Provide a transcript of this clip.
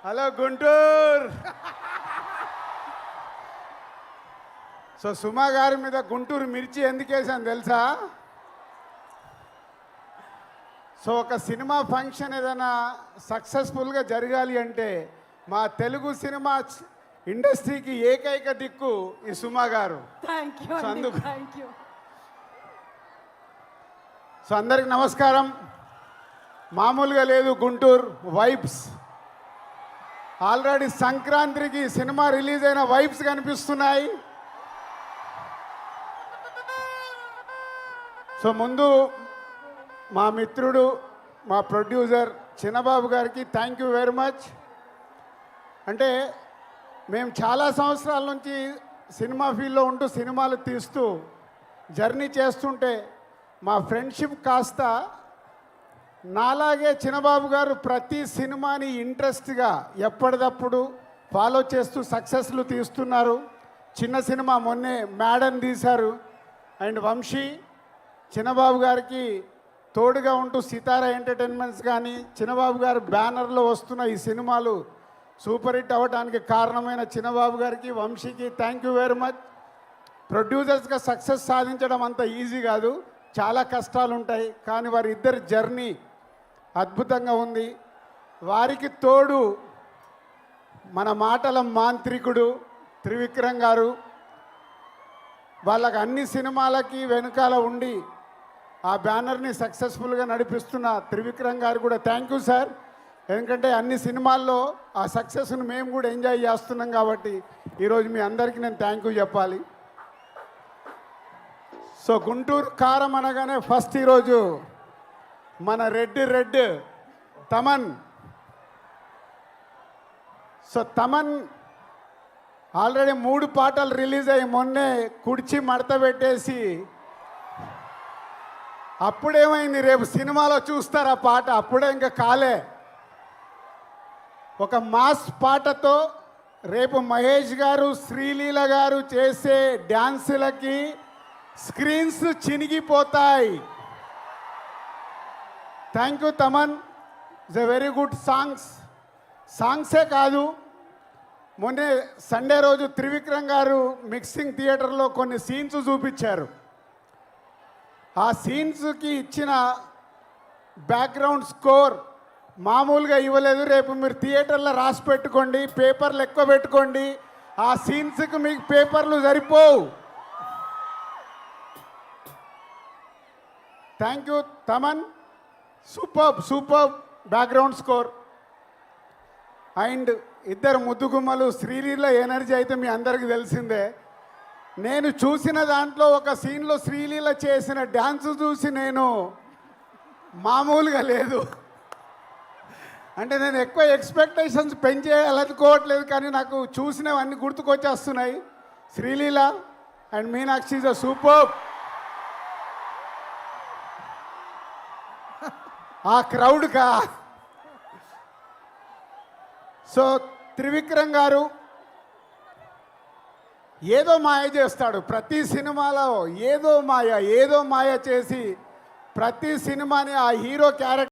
Hello Guntur. So సుమా గారి మీద గుంటూరు మిర్చి ఎందుకు వేసాను తెలుసా? సో ఒక సినిమా ఫంక్షన్ ఏదైనా సక్సెస్ఫుల్గా జరగాలి అంటే మా తెలుగు సినిమా ఇండస్ట్రీకి ఏకైక దిక్కు ఈ సుమా గారు. సో అందరికి నమస్కారం. మామూలుగా లేదు గుంటూరు వైబ్స్. ఆల్రెడీ సంక్రాంతికి సినిమా రిలీజ్ అయిన వైబ్స్ కనిపిస్తున్నాయి. సో ముందు మా మిత్రుడు మా ప్రొడ్యూసర్ చిన్నబాబు గారికి థ్యాంక్ యూ వెరీ మచ్. అంటే మేము చాలా సంవత్సరాల నుంచి సినిమా ఫీల్డ్లో ఉంటూ సినిమాలు తీస్తూ జర్నీ చేస్తుంటే మా ఫ్రెండ్షిప్ కాస్త నాలాగే చిన్నబాబు గారు ప్రతి సినిమాని ఇంట్రెస్ట్గా ఎప్పటికప్పుడు ఫాలో చేస్తూ సక్సెస్లు తీస్తున్నారు. చిన్న సినిమా మొన్నే మేడన్ తీశారు. అండ్ వంశీ చిన్నబాబు గారికి తోడుగా ఉంటూ సితారా ఎంటర్టైన్మెంట్స్ కానీ చిన్నబాబు గారు బ్యానర్లో వస్తున్న ఈ సినిమాలు సూపర్ హిట్ అవ్వడానికి కారణమైన చిన్నబాబు గారికి వంశీకి థ్యాంక్ యూ వెరీ మచ్. ప్రొడ్యూసర్స్గా సక్సెస్ సాధించడం అంత ఈజీ కాదు, చాలా కష్టాలు ఉంటాయి. కానీ వారి ఇద్దరి జర్నీ అద్భుతంగా ఉంది. వారికి తోడు మన మాటల మాంత్రికుడు త్రివిక్రమ్ గారు. వాళ్ళకి అన్ని సినిమాలకి వెనుకాల ఉండి ఆ బ్యానర్ని సక్సెస్ఫుల్గా నడిపిస్తున్న త్రివిక్రమ్ గారు కూడా థ్యాంక్ యూ సార్. ఎందుకంటే అన్ని సినిమాల్లో ఆ సక్సెస్ను మేము కూడా ఎంజాయ్ చేస్తున్నాం కాబట్టి ఈరోజు మీ అందరికీ నేను థ్యాంక్ యూ చెప్పాలి. సో గుంటూరు కారం అనగానే ఫస్ట్ ఈరోజు మన red Thaman. So Thaman already 3 పాటలు రిలీజ్ అయ్యి మొన్నే కుడిచి మడత పెట్టేసి అప్పుడేమైంది, రేపు సినిమాలో చూస్తారు ఆ పాట. అప్పుడే ఇంకా కాలే. ఒక మాస్ పాటతో రేపు మహేష్ గారు శ్రీలీల గారు చేసే డ్యాన్సులకి స్క్రీన్స్ చినిగిపోతాయి. Thank you Thaman. It's a very good సాంగ్సే కాదు, మొన్నే సండే రోజు త్రివిక్రమ్ గారు మిక్సింగ్ థియేటర్లో కొన్ని సీన్స్ చూపించారు. ఆ సీన్స్కి ఇచ్చిన బ్యాక్గ్రౌండ్ స్కోర్ మామూలుగా ఇవ్వలేదు. రేపు మీరు థియేటర్లో రాసి పెట్టుకోండి, పేపర్లు ఎక్కువ పెట్టుకోండి. ఆ సీన్స్కి మీకు పేపర్లు సరిపోవు. Thank you Thaman. Super background score. And ఇద్దరు ముద్దుగుమ్మలు శ్రీలీల ఎనర్జీ అయితే మీ అందరికీ తెలిసిందే. నేను చూసిన దాంట్లో ఒక సీన్లో శ్రీలీల చేసిన డ్యాన్స్ చూసి నేను మామూలుగా లేదు. అంటే నేను ఎక్కువ ఎక్స్పెక్టేషన్స్ పెంచేయాలనుకోవట్లేదు, కానీ నాకు చూసినవన్నీ గుర్తుకొచ్చేస్తున్నాయి. Sreeleela and Meenakshi is a super. ఆ క్రౌడ్కా. సో త్రివిక్రమ్ గారు ఏదో మాయ చేస్తాడు ప్రతి సినిమాలో. ఏదో మాయ చేసి ప్రతి సినిమాని ఆ హీరో క్యారెక్టర్